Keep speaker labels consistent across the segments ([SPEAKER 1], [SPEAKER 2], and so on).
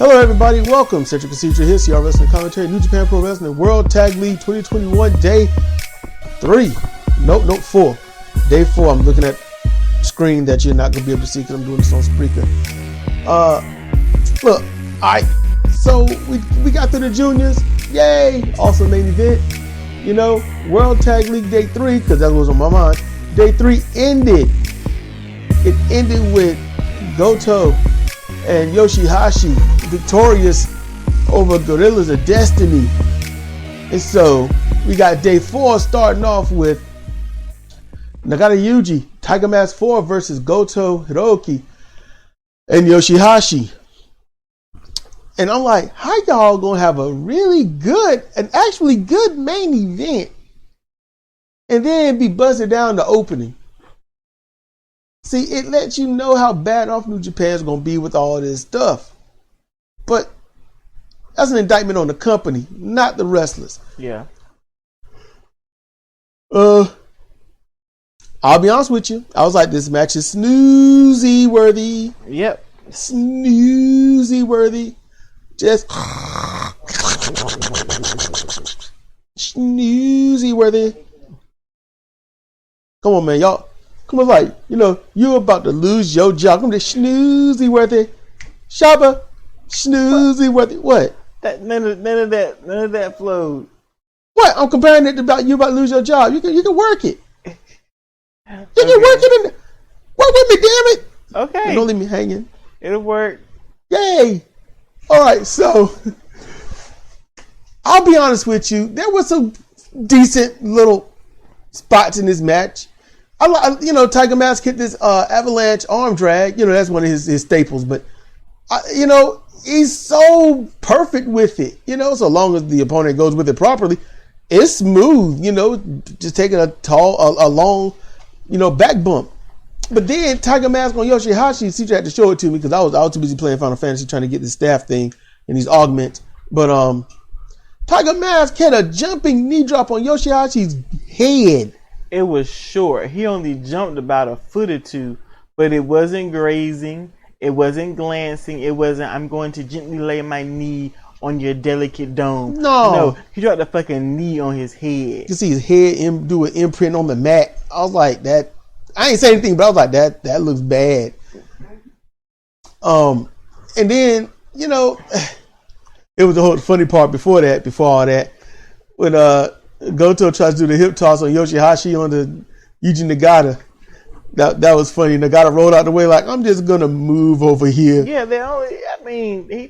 [SPEAKER 1] Hello, everybody. Welcome. Sedrik and Sidra here. CR Wrestling Commentary, New Japan Pro Wrestling World Tag League 2021, Day 3. Nope, 4. Day 4. I'm looking at screen that you're not going to be able to see because I'm doing this on Spreaker. Look, alright. So, we got through the juniors. Yay. Also main event. You know, World Tag League Day 3, because that was on my mind. Day 3 ended. It ended with Goto and Yoshihashi victorious over Gorillas of Destiny. And so we got day 4 starting off with Nagata Yuji, Tiger Mask 4 versus Goto, Hiroki, and Yoshihashi. And I'm like, how y'all gonna have a really good, an actually good main event and then be busted down the opening? See, it lets you know how bad off New Japan's gonna be with all this stuff. But that's an indictment on the company, not the wrestlers.
[SPEAKER 2] Yeah.
[SPEAKER 1] I'll be honest with you. I was like, this match is snoozy worthy.
[SPEAKER 2] Yep.
[SPEAKER 1] Snoozy worthy. Just snoozy worthy. Come on, man, y'all. Come on, like, you know, you're about to lose your job. Come to snoozy worthy. Shabba. Snoozy worthy. What?
[SPEAKER 2] None of that flowed.
[SPEAKER 1] What? I'm comparing it to about you about to lose your job. You can work it. You can work it in. Work with me, damn it.
[SPEAKER 2] Okay.
[SPEAKER 1] And don't leave me hanging.
[SPEAKER 2] It'll work.
[SPEAKER 1] Yay. All right, so I'll be honest with you. There was some decent little spots in this match. You know, Tiger Mask hit this avalanche arm drag. You know, that's one of his staples. But, you know, he's so perfect with it. You know, so long as the opponent goes with it properly, it's smooth. You know, just taking a long, you know, back bump. But then Tiger Mask on Yoshihashi, CJ had to show it to me because I was too busy playing Final Fantasy trying to get the staff thing and these augments. But Tiger Mask had a jumping knee drop on Yoshihashi's head.
[SPEAKER 2] It was short. He only jumped about a foot or two, but it wasn't grazing. It wasn't glancing. It wasn't, I'm going to gently lay my knee on your delicate dome. No, he dropped a fucking knee on his head. You
[SPEAKER 1] can see his head do an imprint on the mat. I was like, that. I ain't saying anything, but I was like, that looks bad. And then, you know, it was the whole funny part before all that, when Goto tries to do the hip toss on Yoshihashi on the Yuji Nagata. That was funny. Nagata rolled out the way like, I'm just gonna move over here.
[SPEAKER 2] Yeah, they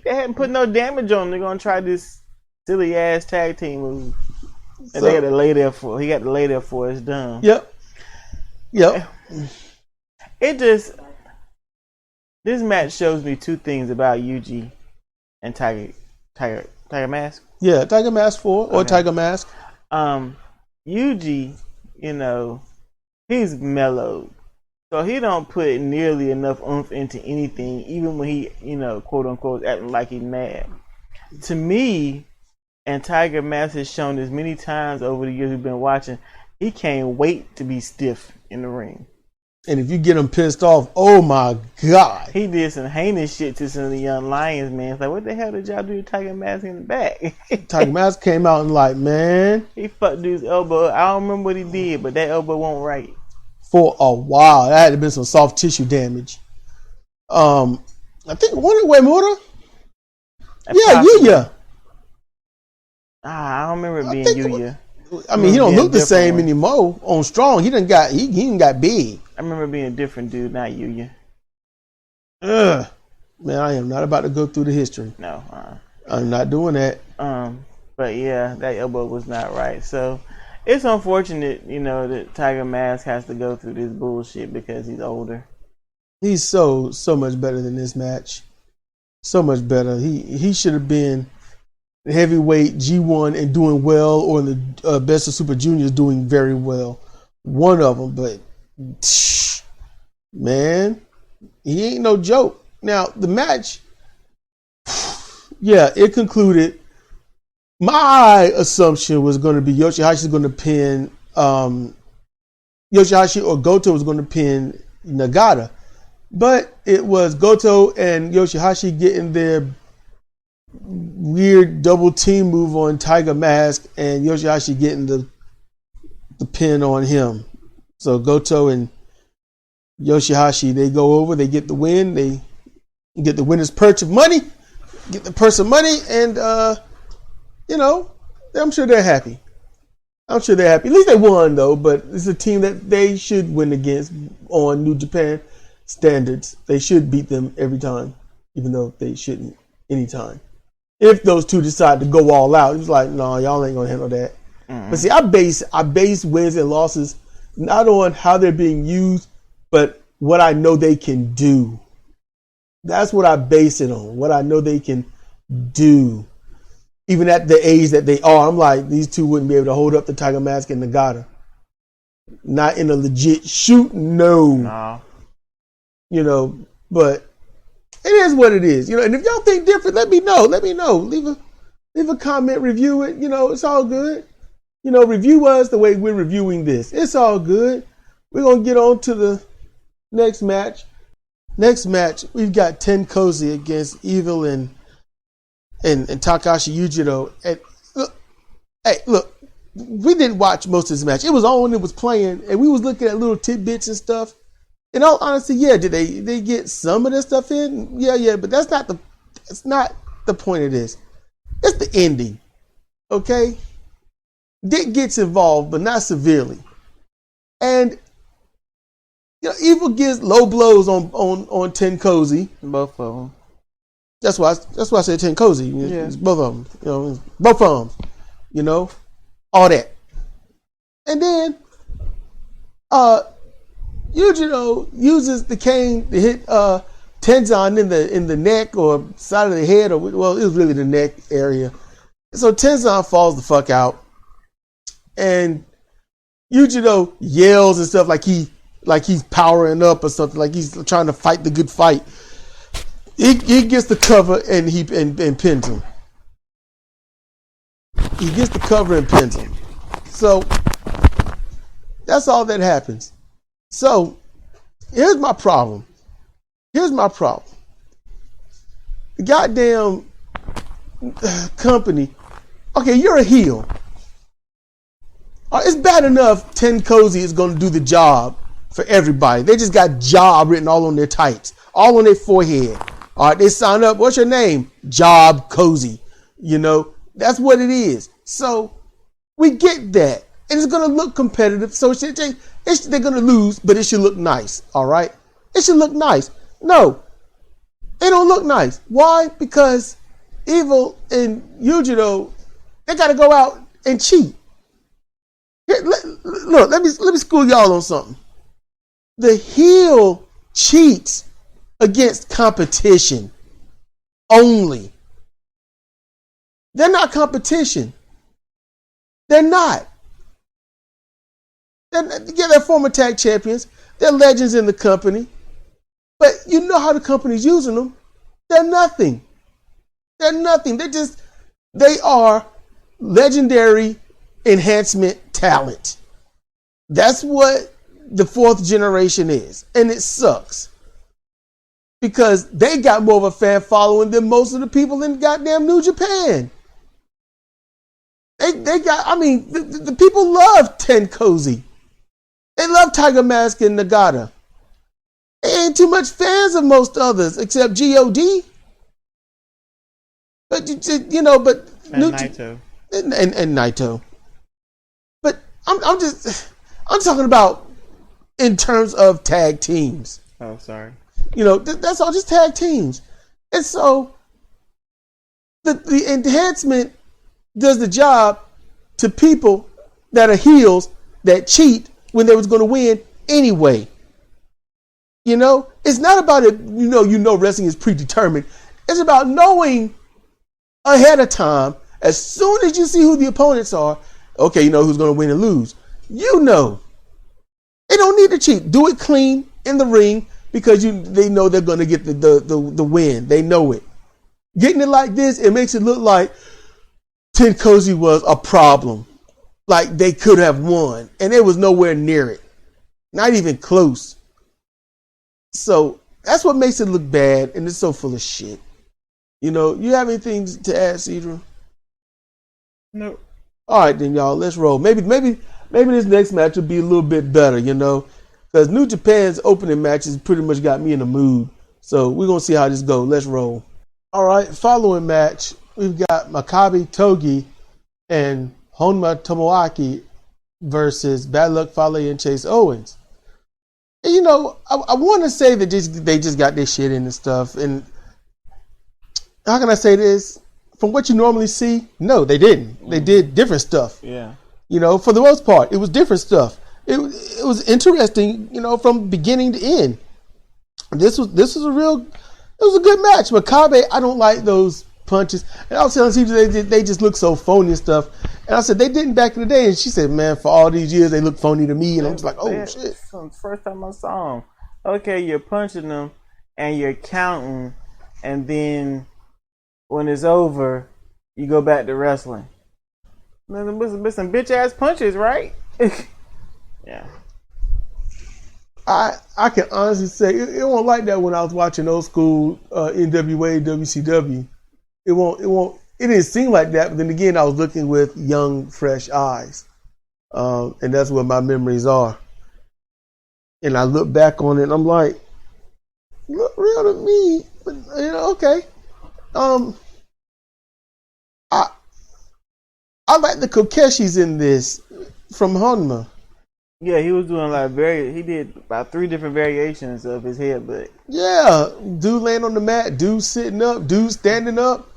[SPEAKER 2] hadn't put no damage on him. They're gonna try this silly ass tag team move. And they had to lay there for it's done.
[SPEAKER 1] Yep.
[SPEAKER 2] This match shows me two things about Yuji and Tiger Mask.
[SPEAKER 1] Yeah, Tiger Mask 4 or Tiger Mask.
[SPEAKER 2] Yuji, you know, he's mellowed. So he don't put nearly enough oomph into anything, even when he, you know, quote unquote, acting like he's mad. To me, and Tiger Mask has shown this many times over the years we've been watching, he can't wait to be stiff in the ring.
[SPEAKER 1] And if you get him pissed off, oh my God.
[SPEAKER 2] He did some heinous shit to some of the young Lions, man. It's like, what the hell did y'all do to Tiger Mask in the back?
[SPEAKER 1] Tiger Mask came out and like, man.
[SPEAKER 2] He fucked dude's elbow. I don't remember what he did, but that elbow won't right.
[SPEAKER 1] For a while. That had to been some soft tissue damage. I think, Uemura? Yeah, Yuya.
[SPEAKER 2] I don't remember it being Yuya.
[SPEAKER 1] I mean, he don't look the same anymore on Strong. He done got big.
[SPEAKER 2] I remember being a different dude, not Yuya.
[SPEAKER 1] Man, I am not about to go through the history.
[SPEAKER 2] No.
[SPEAKER 1] I'm not doing that.
[SPEAKER 2] But yeah, that elbow was not right. So it's unfortunate, you know, that Tiger Mask has to go through this bullshit because he's older. He's
[SPEAKER 1] so much better than this match. So much better. He should have been heavyweight G1 and doing well, or in the Best of Super Juniors doing very well. One of them, but man, he ain't no joke. Now the match, yeah, it concluded. My assumption was going to be Yoshihashi going to pin Yoshihashi or Goto was going to pin Nagata, but it was Goto and Yoshihashi getting their weird double team move on Tiger Mask and Yoshihashi getting the pin on him. So Goto and Yoshihashi, they go over, they get the win, they get the winner's purse of money, and I'm sure they're happy. At least they won though, but it's a team that they should win against on New Japan standards. They should beat them every time, even though they shouldn't anytime. If those two decide to go all out, it's like, no, y'all ain't gonna handle that. Mm-hmm. But see, I base wins and losses not on how they're being used, but what I know they can do. That's what I base it on. What I know they can do. Even at the age that they are, I'm like, these two wouldn't be able to hold up the Tiger Mask and Nagata. Not in a legit shoot, no. Nah. But it is what it is. And if y'all think different, let me know. Leave a comment, review it. It's all good. Review us the way we're reviewing this. It's all good. We're going to get on to the next match. Next match, we've got Tenkozy against Evil and Takashi Yujiro. And look, we didn't watch most of this match. It was on when it was playing, and we was looking at little tidbits and stuff. In all honesty, yeah, did they get some of this stuff in? Yeah, but that's not the point of this. It's the ending. Okay? Dick gets involved, but not severely. And Evil gives low blows on Tenkozy.
[SPEAKER 2] Both of them.
[SPEAKER 1] That's why I said Tenkozy.
[SPEAKER 2] Yeah.
[SPEAKER 1] It's both of them. Both of them. All that. And then Yujiro uses the cane to hit Tenzan in the neck or side of the head, it was really the neck area. So Tenzan falls the fuck out. And Yujiro yells and stuff like he's powering up or something, like he's trying to fight the good fight. He gets the cover and and pins him. He gets the cover and pins him. So that's all that happens. So here's my problem. The goddamn company. Okay, you're a heel. It's bad enough Tenkozy is going to do the job for everybody. They just got job written all on their tights, all on their forehead. All right, they sign up. What's your name? Job Cozy. That's what it is. So we get that. And it's going to look competitive. So they're going to lose, but it should look nice. All right? It should look nice. No, it don't look nice. Why? Because Evil and Yujiro, they got to go out and cheat. Here, look, let me school y'all on something. The heel cheats against competition only. They're not competition. They're not. They're former tag champions. They're legends in the company. But you know how the company's using them. They're nothing. They are legendary enhancement talent. That's what the fourth generation is. And it sucks. Because they got more of a fan following than most of the people in goddamn New Japan. The people love Tenkozy. They love Tiger Mask and Nagata. They ain't too much fans of most others except God. But
[SPEAKER 2] Naito.
[SPEAKER 1] And Naito. But I'm talking about in terms of tag teams.
[SPEAKER 2] Oh, sorry.
[SPEAKER 1] That's all, just tag teams. And so the enhancement does the job to people that are heels that cheat when they was going to win anyway. It's not about it. Wrestling is predetermined. It's about knowing ahead of time, as soon as you see who the opponents are, okay, who's going to win and lose. They don't need to cheat. Do it clean in the ring because they know they're going to get the win. They know it. Getting it like this, it makes it look like Tenkozy was a problem. Like they could have won. And it was nowhere near it. Not even close. So that's what makes it look bad. And it's so full of shit. You have anything to add, Sidra?
[SPEAKER 2] No.
[SPEAKER 1] All right, then, y'all. Let's roll. Maybe this next match will be a little bit better, because New Japan's opening matches pretty much got me in the mood. So we're gonna see how this goes. Let's roll. All right, following match, we've got Makabe Togi and Honma Tomoaki versus Bad Luck Fale and Chase Owens. And, I want to say that they just got this shit in and stuff. And how can I say this? From what you normally see, no, they didn't. They did different stuff.
[SPEAKER 2] Yeah.
[SPEAKER 1] For the most part, it was different stuff. It was interesting, from beginning to end. This was a good match. Makabe, I don't like those punches. And I was telling people they just look so phony and stuff. And I said, they didn't back in the day. And she said, man, for all these years, they look phony to me. And I'm just like, oh, shit.
[SPEAKER 2] First time I saw them. Okay, you're punching them and you're counting. And then when it's over, you go back to wrestling. There's some bitch-ass punches, right? Yeah.
[SPEAKER 1] I can honestly say it won't like that when I was watching old school NWA, WCW. It didn't seem like that, but then again, I was looking with young, fresh eyes. And that's what my memories are. And I look back on it and I'm like, look real to me. But, okay. I like the Kokeshis in this from Honma.
[SPEAKER 2] Yeah, he was doing he did about 3 different variations of his headbutt.
[SPEAKER 1] Yeah, dude laying on the mat, dude sitting up, dude standing up,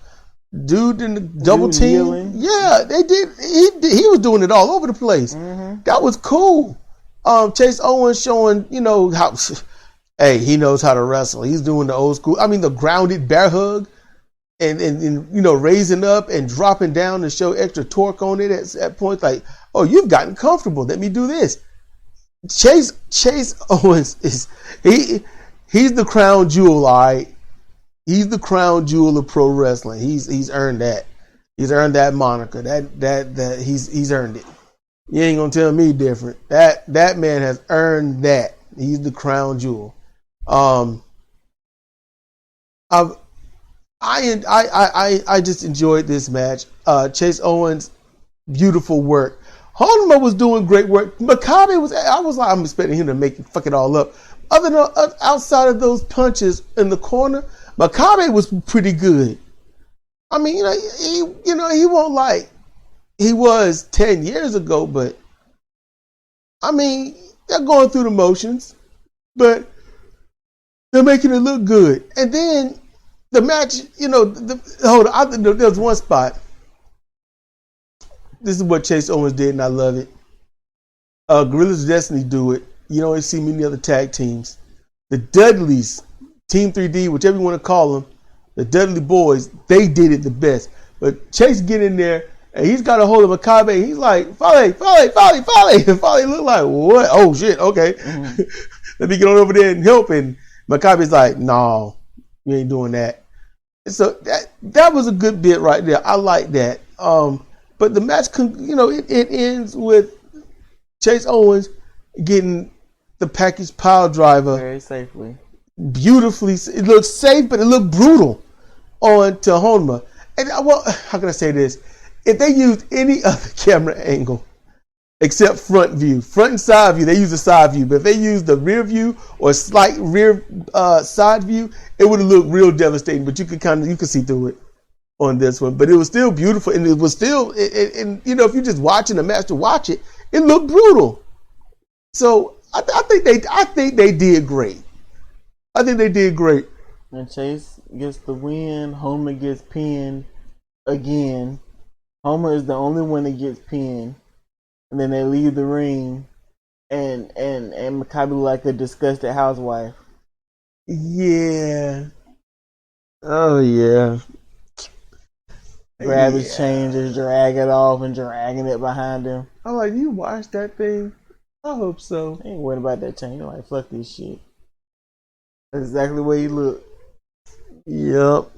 [SPEAKER 1] dude in the double team. Kneeling. Yeah, they did. He was doing it all over the place. Mm-hmm. That was cool. Chase Owens showing, how, hey, he knows how to wrestle. He's doing the old school. I mean, the grounded bear hug, and raising up and dropping down to show extra torque on it at points like, oh, you've gotten comfortable. Let me do this. Chase Owens he's the crown jewel, all right? He's the crown jewel of pro wrestling. He's earned that. He's earned that moniker. That he's earned it. You ain't gonna tell me different. That man has earned that. He's the crown jewel. I just enjoyed this match. Chase Owens, beautiful work. Honma was doing great work. Makabe I'm expecting him to fuck it all up. Other than outside of those punches in the corner, Makabe was pretty good. I mean, he won't like he was 10 years ago, but I mean, they're going through the motions, but they're making it look good. And then the match, there's one spot. This is what Chase Owens did, and I love it. Guerrillas of Destiny do it. You don't see many other tag teams. The Dudleys, Team 3D, whichever you want to call them, the Dudley Boys, they did it the best. But Chase get in there, and he's got a hold of Makabe. He's like, Fale. And Fale look like, what? Oh, shit, okay. Mm-hmm. Let me get on over there and help. And Makabe's like, no, you ain't doing that. So that was a good bit right there. I like that. But the match, it ends with Chase Owens getting the package pile driver
[SPEAKER 2] very safely,
[SPEAKER 1] beautifully. It looked safe, but it looked brutal on to Honma. And how can I say this? If they used any other camera angle except front and side view, they use the side view. But if they used the rear view or slight rear side view, it would have looked real devastating. But you could see through it on this one. But it was still beautiful, and it was still, and if you're just watching the match to watch it, it looked brutal. So I think they did great. I think they did great.
[SPEAKER 2] And Chase gets the win. Honma gets pinned again. Honma is the only one that gets pinned. And then they leave the ring, and Makabe like a disgusted housewife.
[SPEAKER 1] Yeah. Oh yeah.
[SPEAKER 2] Grab his changes, drag it off, and dragging it behind him.
[SPEAKER 1] I'm like, you watched that thing? I hope so.
[SPEAKER 2] I ain't worried about that change. I'm like, fuck this shit. That's exactly the way he looked.
[SPEAKER 1] Yep.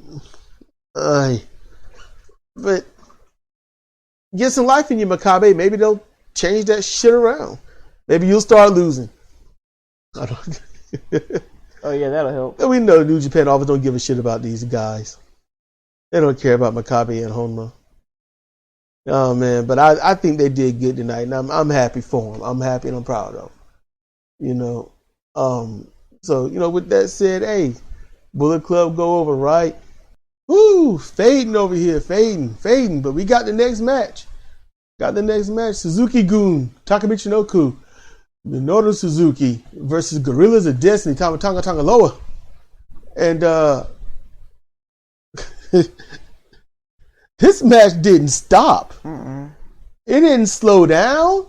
[SPEAKER 1] But get some life in you, Makabe. Maybe they'll change that shit around. Maybe you'll start losing. I don't.
[SPEAKER 2] Oh yeah, that'll help.
[SPEAKER 1] We know New Japan always don't give a shit about these guys. They don't care about Maccabi and Honma. Oh man, but I think they did good tonight, and I'm happy for them. I'm happy and I'm proud of them. You know, so with that said, hey, Bullet Club go over, right? Woo, fading over here, fading. But we got the next match. Suzuki-gun, Takamichinoku, Minoru Suzuki versus Gorillas of Destiny, Tama Tonga Loa. And this match didn't stop.
[SPEAKER 2] Mm-mm.
[SPEAKER 1] It didn't slow down.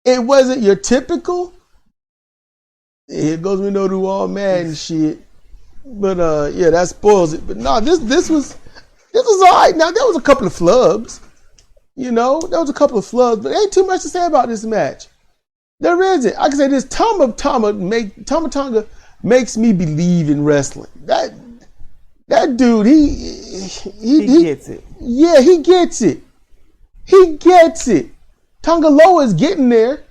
[SPEAKER 1] It wasn't your typical. Here goes Minoru all mad and shit. But yeah, that spoils it. But no, this was all right. Now there was a couple of flubs. But ain't too much to say about this match. There isn't. I can say this: Tama Tonga makes me believe in wrestling. That dude, he
[SPEAKER 2] gets it.
[SPEAKER 1] Yeah, he gets it. He gets it. Tonga Loa is getting there.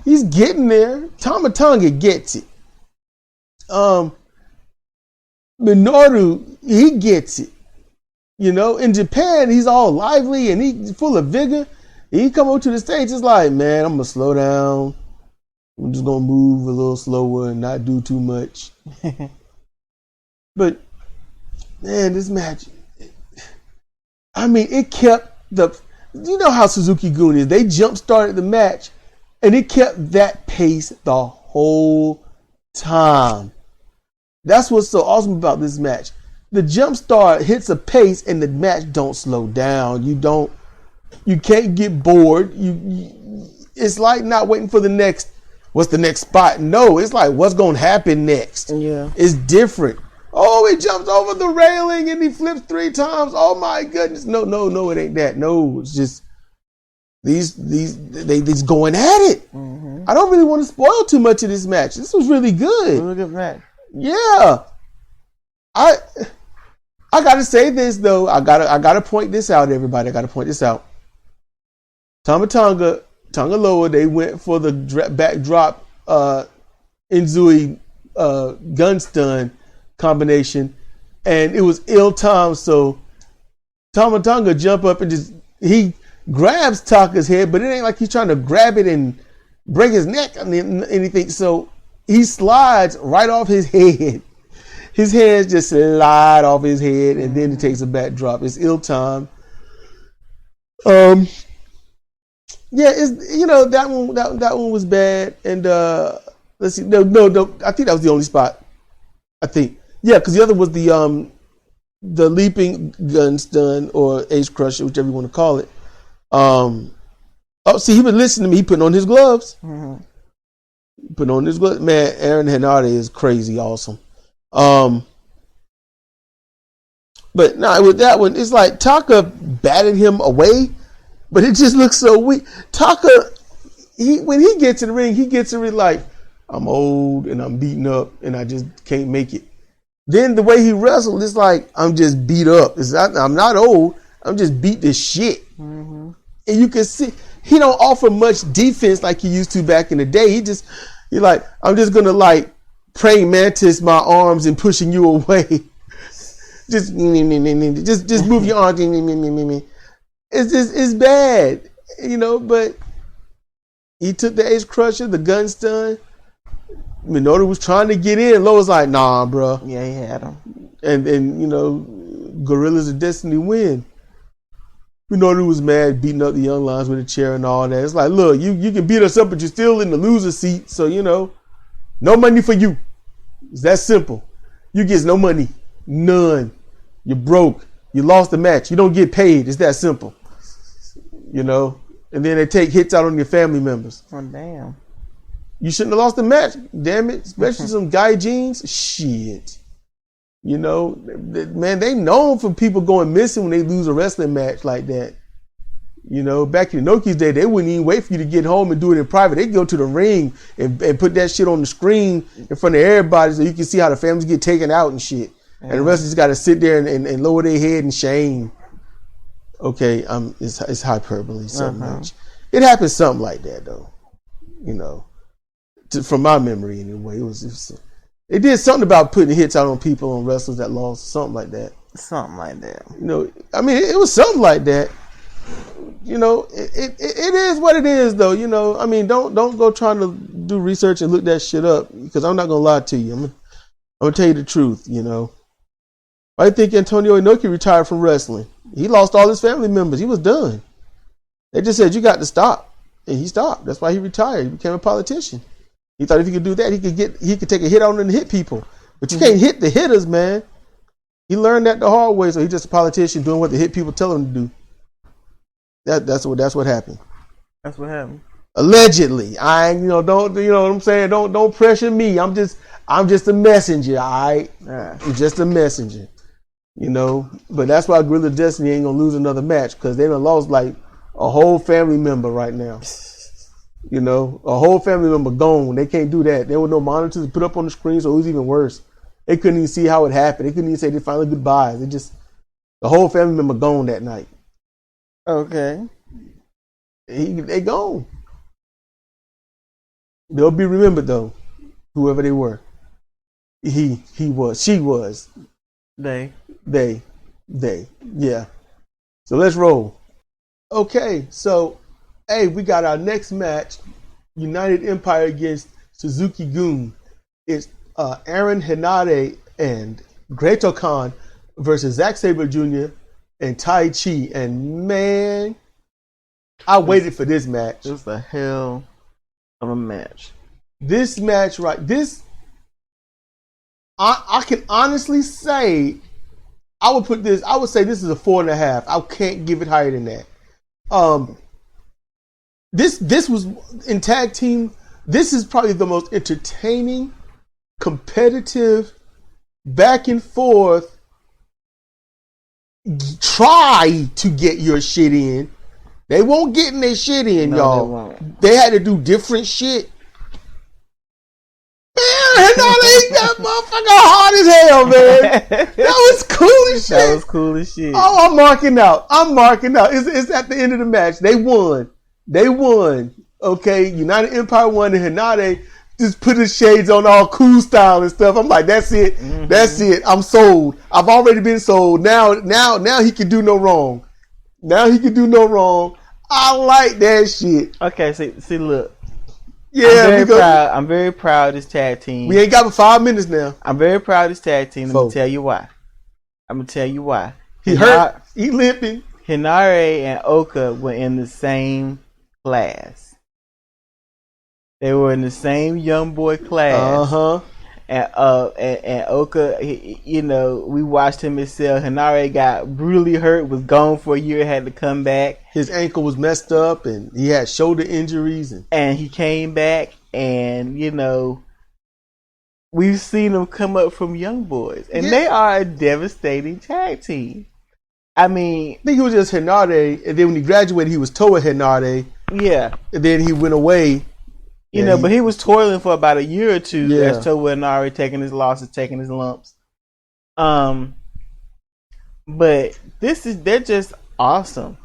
[SPEAKER 1] He's getting there. Tama Tonga gets it. Minoru, he gets it. In Japan, he's all lively and he's full of vigor. He come over to the stage, it's like, man, I'm gonna slow down. I'm just gonna move a little slower and not do too much. But man, this match, it kept you know how Suzuki-gun is. They jump started the match and it kept that pace the whole time. That's what's so awesome about this match. The jump start hits a pace and the match don't slow down. You can't get bored. It's like not waiting for what's the next spot? No, it's like what's going to happen next.
[SPEAKER 2] Yeah.
[SPEAKER 1] It's different. Oh, he jumps over the railing and he flips 3 times. Oh my goodness. No, it ain't that. No, it's just these going at it.
[SPEAKER 2] Mm-hmm.
[SPEAKER 1] I don't really want to spoil too much of this match. This was really good.
[SPEAKER 2] Really good match.
[SPEAKER 1] Yeah. I gotta say this though. I gotta point this out, everybody. I gotta point this out. Tama Tonga Loa, they went for the backdrop Inzui gun stun combination, and it was ill-timed. So Tama Tonga jump up and he grabs Taka's head, but it ain't like he's trying to grab it and break his neck or anything. So he slides right off his head. His hands just slide off his head, and then it takes a backdrop. It's ill-timed. Yeah, it's that one was bad. And let's see, no, I think that was the only spot. I think, yeah, because the other was the leaping gun stun or ace crusher, whichever you want to call it. See, he was listening to me. He putting on his gloves.
[SPEAKER 2] Mm-hmm.
[SPEAKER 1] Putting on his gloves. Man, Aaron Henari is crazy awesome. But nah, with that one, it's like Taka batted him away, but it just looks so weak. Taka, when he gets in the ring like, I'm old and I'm beaten up and I just can't make it. Then the way he wrestled, it's like, I'm just beat up. I'm not old. I'm just beat to shit.
[SPEAKER 2] Mm-hmm.
[SPEAKER 1] And you can see he don't offer much defense like he used to back in the day. He's like, I'm just gonna like praying mantis my arms and pushing you away. just move your arms. It's bad, but he took the ace crusher, the gun stun. Minoru was trying to get in. Low was like, nah, bro.
[SPEAKER 2] Yeah, he had him.
[SPEAKER 1] And Gorillas of Destiny win. Minoru was mad, beating up the Young Lions with a chair and all that. It's like, look, you can beat us up, but you're still in the loser seat. So, no money for you. It's that simple. You get no money. None. You're broke. You lost the match. You don't get paid. It's that simple. And then they take hits out on your family members.
[SPEAKER 2] Oh, damn.
[SPEAKER 1] You shouldn't have lost the match. Damn it. Especially some guy jeans. Shit. Man, they known for people going missing when they lose a wrestling match like that. Back in Inoki's day, they wouldn't even wait for you to get home and do it in private. They'd go to the ring and put that shit on the screen in front of everybody so you can see how the families get taken out and shit. And the wrestlers got to sit there and lower their head in shame. Okay, it's hyperbole so much. It happened something like that though. From my memory anyway. It They did something about putting hits out on people, on wrestlers that lost, something like that.
[SPEAKER 2] Something like that.
[SPEAKER 1] You know, I mean, it was something like that. You know, it is what it is, though. You know, I mean, don't go trying to do research and look that shit up, because I'm not gonna lie to you. I'm gonna tell you the truth. You know, I think Antonio Inoki retired from wrestling. He lost all his family members. He was done. They just said you got to stop, and he stopped. That's why he retired. He became a politician. He thought if he could do that, he could take a hit on and hit people. But you can't hit the hitters, man. He learned that the hard way, so he's just a politician doing what the hit people tell him to do. That's what happened.
[SPEAKER 2] That's what happened.
[SPEAKER 1] Allegedly. Don't you know what I'm saying? Don't pressure me. I'm just a messenger, all right?
[SPEAKER 2] Yeah.
[SPEAKER 1] I'm just a messenger. You know, but that's why Gorilla Destiny ain't gonna lose another match, because they done lost like a whole family member right now. You know, a whole family member gone. They can't do that. There were no monitors to put up on the screen, so it was even worse. They couldn't even see how it happened. They couldn't even say their final goodbyes. The whole family member gone that night.
[SPEAKER 2] Okay.
[SPEAKER 1] They gone. They'll be remembered though, whoever they were. He was, she was. They. Yeah. So let's roll. Okay, so hey, we got our next match, United Empire against Suzuki-gun. It's Aaron Henari and Greto Khan versus Zack Sabre Jr. and Tai Chi. And man, I waited for this match.
[SPEAKER 2] It was the hell of a match.
[SPEAKER 1] This match, right? I can honestly say, I would say this is a 4.5. I can't give it higher than that. This was in tag team. This is probably the most entertaining, competitive, back and forth. Try to get your shit in. They won't get in their shit in, y'all. They had to do different shit. Man, that motherfucker hard as hell, man. That was cool as shit.
[SPEAKER 2] That was cool as shit.
[SPEAKER 1] Oh, I'm marking out. It's at the end of the match. They won. Okay, United Empire won, and Henare just put his shades on, all cool style and stuff. I'm like, that's it. Mm-hmm. That's it. I'm sold. I've already been sold. Now he can do no wrong. I like that shit.
[SPEAKER 2] Okay, see, look.
[SPEAKER 1] Yeah,
[SPEAKER 2] I'm very proud of this tag team.
[SPEAKER 1] We ain't got but 5 minutes now.
[SPEAKER 2] I'm very proud of this tag team. Let me tell you why.
[SPEAKER 1] He hurt. He limping.
[SPEAKER 2] Henare and Oka were in the same class. They were in the same young boy class. And Oka, we watched him excel. Henare got brutally hurt, was gone for a year, had to come back.
[SPEAKER 1] His ankle was messed up, and he had shoulder injuries.
[SPEAKER 2] And he came back, and, we've seen them come up from young boys. And they are a devastating tag team. I mean,
[SPEAKER 1] I think he was just Henare, and then when he graduated, he was Toa Henare.
[SPEAKER 2] Yeah.
[SPEAKER 1] And then he went away.
[SPEAKER 2] But he was toiling for about a year or two as Toa Henare, taking his losses, taking his lumps. But they're just awesome.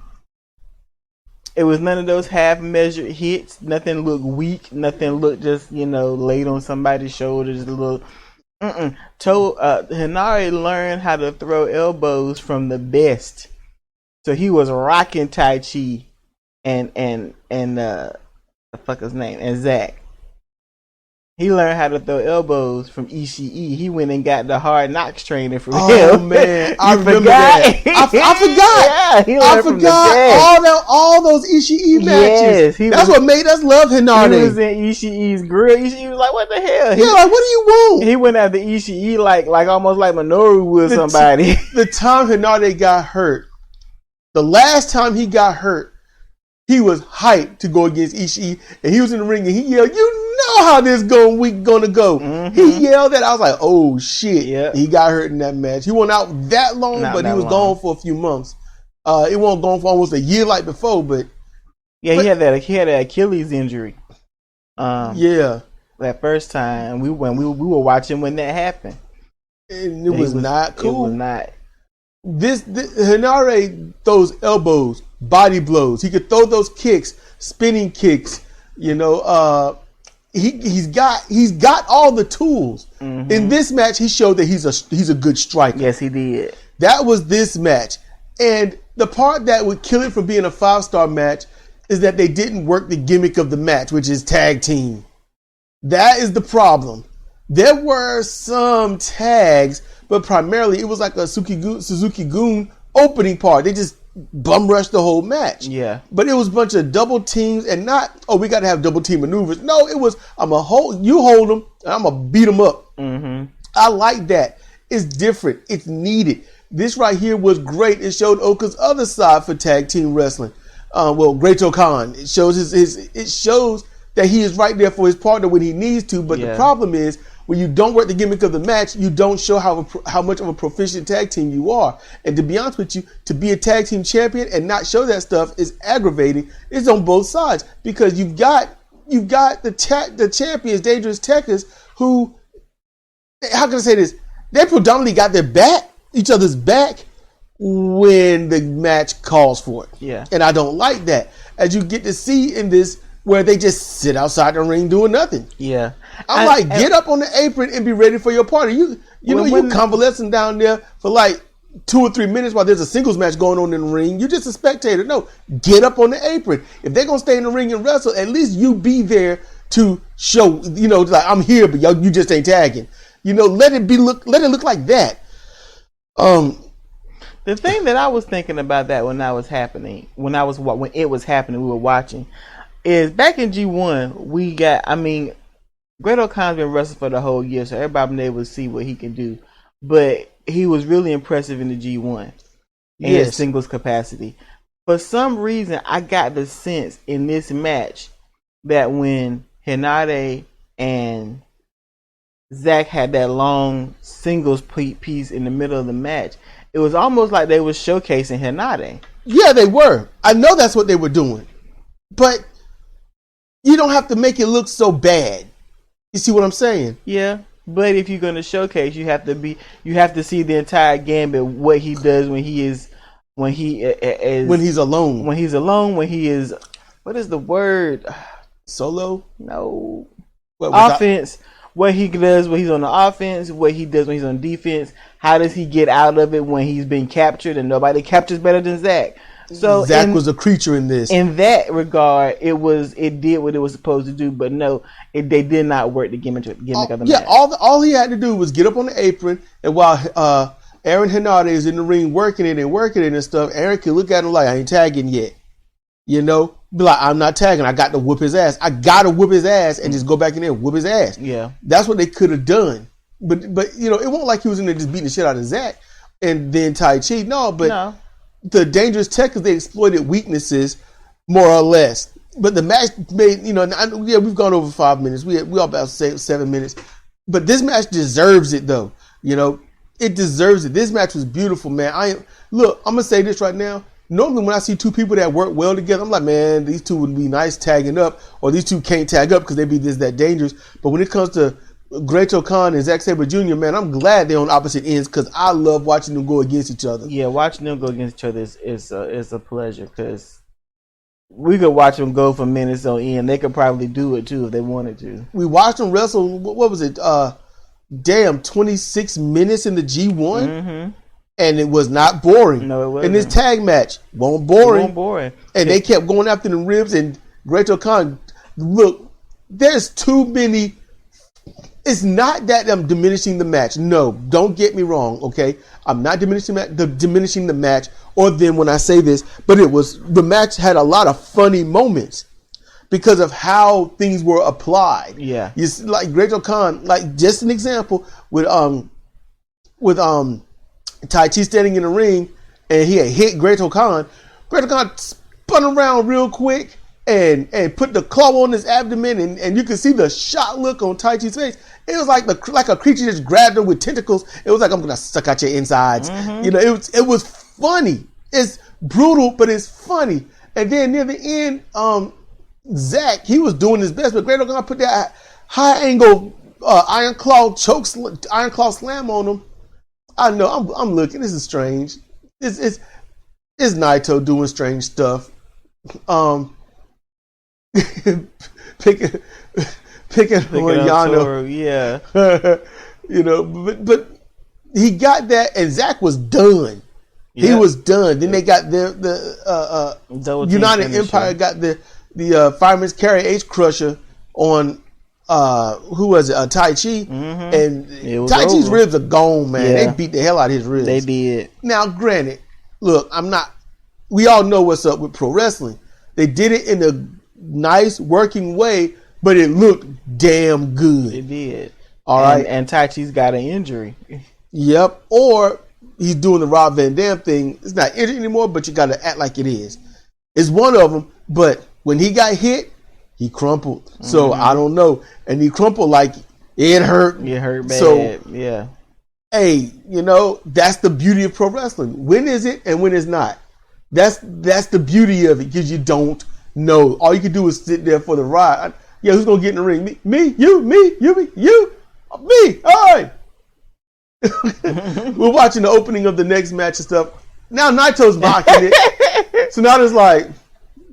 [SPEAKER 2] It was none of those half-measured hits. Nothing looked weak. Nothing looked just, laid on somebody's shoulders. A little. Henare learned how to throw elbows from the best. So he was rocking Tai Chi and the fuck his name, and Zack. He learned how to throw elbows from Ishii. He went and got the hard knocks training from him.
[SPEAKER 1] Oh man, I remember that. I forgot.
[SPEAKER 2] Yeah, I
[SPEAKER 1] forgot all those Ishii matches. That's what made us love Henare.
[SPEAKER 2] He was in Ishii's grill. Ishii was like, "What the hell?"
[SPEAKER 1] Like, what do you want?
[SPEAKER 2] He went after Ishii like almost like Minoru would somebody.
[SPEAKER 1] The time Henare got hurt, the last time he got hurt, he was hyped to go against Ishii, and he was in the ring, and he yelled, "You know how this week gonna go." Mm-hmm. He yelled that. I was like, "Oh shit!" Yep. He got hurt in that match. He wasn't out that long, but he was gone for a few months. It wasn't gone for almost a year like before, but
[SPEAKER 2] he had an Achilles injury. That first time we were watching when that happened,
[SPEAKER 1] and it was not cool.
[SPEAKER 2] It was not.
[SPEAKER 1] This Henare throws elbows, body blows. He could throw those kicks, spinning kicks. He he's got all the tools. Mm-hmm. In this match, he showed that he's a good striker.
[SPEAKER 2] Yes, he did.
[SPEAKER 1] That was this match. And the part that would kill it from being a 5-star match is that they didn't work the gimmick of the match, which is tag team. That is the problem. There were some tags, but primarily it was like a Suzuki-gun opening part. They just bum rushed the whole match.
[SPEAKER 2] Yeah.
[SPEAKER 1] But it was a bunch of double teams and not, we got to have double team maneuvers. No, it was, you hold them and I'm going to beat them up.
[SPEAKER 2] Mm-hmm.
[SPEAKER 1] I like that. It's different. It's needed. This right here was great. It showed Oka's other side for tag team wrestling. Great Khan. It shows it shows that he is right there for his partner when he needs to. But the problem is when you don't work the gimmick of the match, you don't show how much of a proficient tag team you are. And to be honest with you, to be a tag team champion and not show that stuff is aggravating. It's on both sides because you've got the champions, Dangerous Tekkers, who, how can I say this? They predominantly got each other's back when the match calls for it.
[SPEAKER 2] Yeah. And
[SPEAKER 1] I don't like that. As you get to see in this where they just sit outside the ring doing nothing.
[SPEAKER 2] Yeah.
[SPEAKER 1] I'm get up on the apron and be ready for your party. You convalescing down there for like 2 or 3 minutes while there's a singles match going on in the ring. You're just a spectator. No, get up on the apron. If they're going to stay in the ring and wrestle, at least you be there to show, like I'm here, but you just ain't tagging. Let it look like that.
[SPEAKER 2] The thing that I was thinking about that when it was happening, we were watching, is back in G1, Great Khan's been wrestling for the whole year, so everybody been able to see what he can do. But he was really impressive in the G1 in his singles capacity. For some reason, I got the sense in this match that when Henari and Zach had that long singles piece in the middle of the match, it was almost like they were showcasing Henari.
[SPEAKER 1] Yeah, they were. I know that's what they were doing. But you don't have to make it look so bad. You see what I'm saying?
[SPEAKER 2] Yeah. But if you're going to showcase, you have to see the entire gambit, what he does when he's alone. When he is, what is the word?
[SPEAKER 1] Solo?
[SPEAKER 2] No. Offense. What he does when he's on the offense, what he does when he's on defense. How does he get out of it when he's been captured? And nobody captures better than Zach. So
[SPEAKER 1] Zach was a creature in this.
[SPEAKER 2] In that regard, it did what it was supposed to do. But no, they did not work the gimmick of the match.
[SPEAKER 1] Yeah, all he had to do was get up on the apron, and while Aaron Henari is in the ring working it and stuff, Aaron can look at him like, I ain't tagging yet. Be like, I'm not tagging. I got to whoop his ass. I got to whoop his ass and just go back in there and whoop his ass.
[SPEAKER 2] Yeah.
[SPEAKER 1] That's what they could have done. But it wasn't like he was in there just beating the shit out of Zach and then Tai Chi. No. The Dangerous Tekkers, they exploited weaknesses more or less. But the match made, we've gone over 5 minutes. We all about 7 minutes. But this match deserves it, though. It deserves it. This match was beautiful, man. I'm going to say this right now. Normally, when I see two people that work well together, I'm like, man, these two would be nice tagging up, or these two can't tag up because they be that dangerous. But when it comes to Great Khan and Zack Sabre Jr., man, I'm glad they're on opposite ends because I love watching them go against each other.
[SPEAKER 2] Yeah, watching them go against each other is a pleasure because we could watch them go for minutes on end. They could probably do it too if they wanted to.
[SPEAKER 1] We watched them wrestle. What was it? 26 minutes in the G1. Mm-hmm. And it was not boring.
[SPEAKER 2] No, it wasn't.
[SPEAKER 1] And this tag match wasn't boring. And they kept going after the ribs. And Great Khan, look, there's too many. It's not that I'm diminishing the match. No, don't get me wrong, okay? I'm not diminishing the match or them when I say this. But the match had a lot of funny moments because of how things were applied.
[SPEAKER 2] Yeah.
[SPEAKER 1] You see, like Great Khan, like just an example with Tai Chi standing in the ring and he had hit Great Khan. Great Khan spun around real quick and put the claw on his abdomen and you could see the shocked look on Tai Chi's face. It was like a creature just grabbed him with tentacles. It was like, I'm gonna suck out your insides. Mm-hmm. It was funny. It's brutal, but it's funny. And then near the end, Zach, he was doing his best, but Great Khan put that high angle iron claw slam on him. I know. I'm looking. This is strange. It's Naito doing strange stuff. picking on Yano.
[SPEAKER 2] Yeah.
[SPEAKER 1] You know, but he got that, and Zach was done. He was done. Then they got the United Empire got the Fireman's Carry H Crusher on who was it? Tai Chi, and Tai Chi's ribs are gone, man. They beat the hell out of his ribs.
[SPEAKER 2] They did.
[SPEAKER 1] Now, granted, look, we all know what's up with pro wrestling. They did it in a nice working way, but it looked damn good.
[SPEAKER 2] It did.
[SPEAKER 1] All right,
[SPEAKER 2] and Tai Chi's got an injury.
[SPEAKER 1] Yep, or he's doing the Rob Van Dam thing. It's not injured anymore, but you got to act like it is. It's one of them, but when he got hit, he crumpled. So I don't know, and he crumpled like it hurt.
[SPEAKER 2] It hurt bad.
[SPEAKER 1] So
[SPEAKER 2] yeah.
[SPEAKER 1] Hey, you know, that's the beauty of pro wrestling. When is it and when is not? That's the beauty of it, because you don't know. All you can do is sit there for the ride. Yeah, who's gonna get in the ring? Me, you, me, me. All right. We're watching the opening of the next match and stuff. Now Naito's mocking it. So now there's like,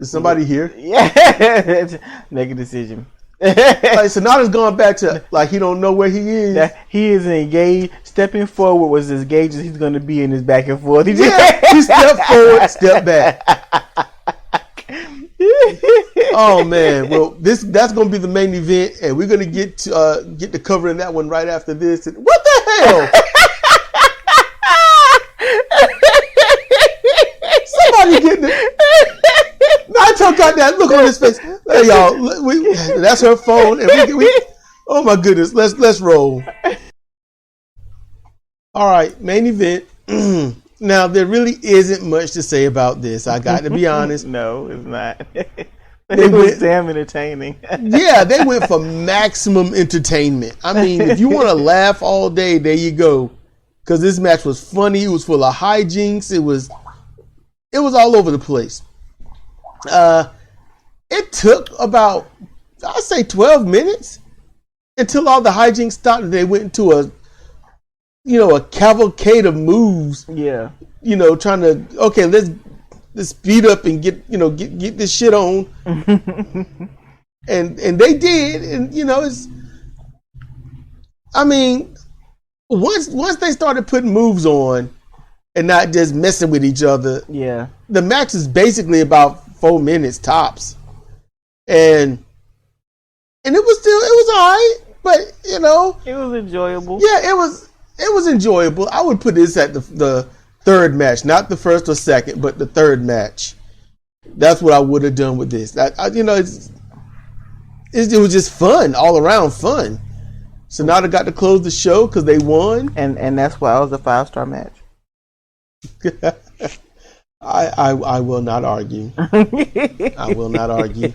[SPEAKER 1] is somebody here?
[SPEAKER 2] Yeah. Make a decision.
[SPEAKER 1] Like, so now it's gone back to like he don't know where he is.
[SPEAKER 2] That he is engaged. Stepping forward was as engaged as he's going to be in his back and forth.
[SPEAKER 1] He stepped forward, step back. Oh man, well that's going to be the main event, and we're going to get to covering that one right after this. And what the hell? Somebody getting it. Naito got that look on his face. Hey y'all, that's her phone, and we oh my goodness, let's roll. All right, main event. Now there really isn't much to say about this. I got to be honest.
[SPEAKER 2] No, it's not. It was damn entertaining.
[SPEAKER 1] Yeah, they went for maximum entertainment. I mean, if you want to laugh all day, there you go. Because this match was funny. It was full of hijinks. It was all over the place. It took about, I'd say 12 minutes until all the hijinks stopped and they went into a cavalcade of moves.
[SPEAKER 2] Yeah.
[SPEAKER 1] Trying to, okay, let's speed up and get this shit on. and they did. And, once they started putting moves on and not just messing with each other.
[SPEAKER 2] Yeah.
[SPEAKER 1] The match is basically about 4 minutes tops. And it was all right, but
[SPEAKER 2] it was enjoyable.
[SPEAKER 1] Yeah, it was enjoyable. I would put this at the third match, not the first or second, but the third match. That's what I would have done with this. It was just fun, all around fun. Sonata got to close the show because they won,
[SPEAKER 2] and that's why it was a 5-star match.
[SPEAKER 1] I will not argue. I will not argue.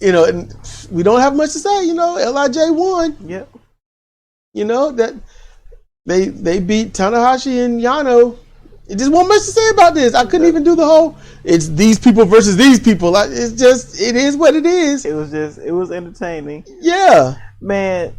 [SPEAKER 1] And we don't have much to say. LIJ won.
[SPEAKER 2] Yep.
[SPEAKER 1] That they beat Tanahashi and Yano. It just wasn't much to say about this. I couldn't even do the whole. It's these people versus these people. It is what it is.
[SPEAKER 2] It was entertaining.
[SPEAKER 1] Yeah,
[SPEAKER 2] man.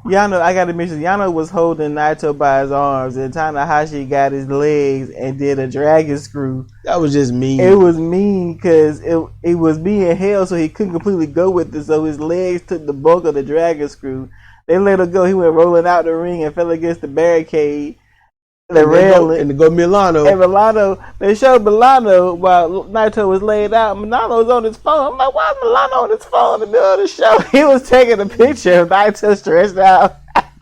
[SPEAKER 2] Yano, I gotta mention, Yano was holding Naito by his arms, and Tanahashi got his legs and did a dragon screw.
[SPEAKER 1] That was just mean.
[SPEAKER 2] It was mean because it was being held, so he couldn't completely go with it. So his legs took the bulk of the dragon screw. They let him go. He went rolling out the ring and fell against the barricade. The railing.
[SPEAKER 1] And to go Milano.
[SPEAKER 2] And Milano, they showed Milano while Naito was laid out. Milano was on his phone. I'm like, why is Milano on his phone in the middle of the show? He was taking a picture of Naito stretched out.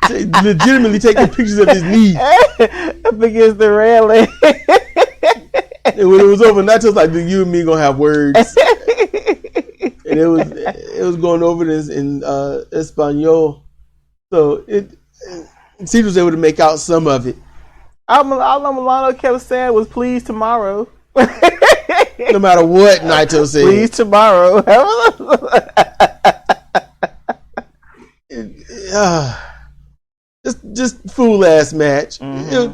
[SPEAKER 1] Legitimately taking pictures of his knee.
[SPEAKER 2] Up against the railing.
[SPEAKER 1] And when it was over, Naito's like, you and me gonna have words. And it was going over this in Espanol. So Sidra was able to make out some of it.
[SPEAKER 2] All Milano kept saying was please tomorrow.
[SPEAKER 1] No matter what Naito said.
[SPEAKER 2] Please tomorrow.
[SPEAKER 1] Just fool ass match. Mm-hmm.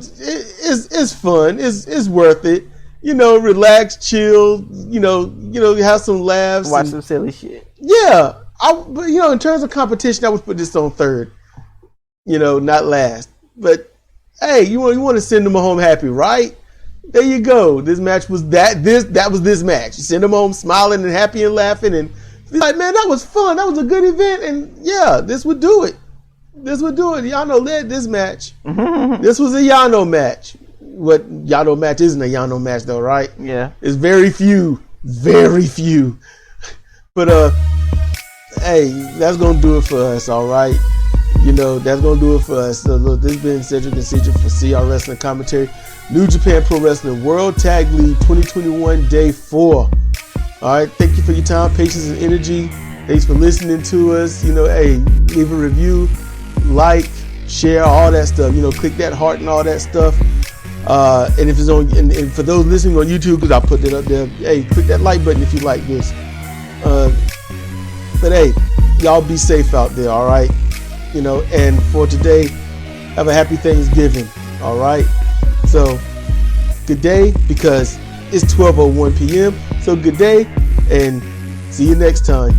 [SPEAKER 1] It's fun. It's worth it. Relax, chill. Have some laughs.
[SPEAKER 2] Watch some silly shit.
[SPEAKER 1] Yeah, but in terms of competition, I would put this on third. Not last. But hey, you want to send them home happy, right? There you go. This match was that was this match. You send them home smiling and happy and laughing, and like, man, that was fun. That was a good event, and yeah, this would do it. This would do it. Yano led this match. This was a Yano match. What Yano match isn't a Yano match though, right?
[SPEAKER 2] Yeah.
[SPEAKER 1] It's very few. But hey, that's gonna do it for us, all right? You know, that's gonna do it for us. So look, this has been Sedrik and Sidra for CR Wrestling Commentary. New Japan Pro Wrestling World Tag League 2021 Day 4. All right, thank you for your time, patience, and energy. Thanks for listening to us. You know, hey, leave a review, like, share, all that stuff. You know, click that heart and all that stuff. And if it's on, and for those listening on YouTube, because I'll put it up there, hey, click that like button if you like this. But hey, y'all be safe out there, all right? You know, and for today, have a happy Thanksgiving, all right? So, good day, because it's 12:01 p.m. So good day, and see you next time.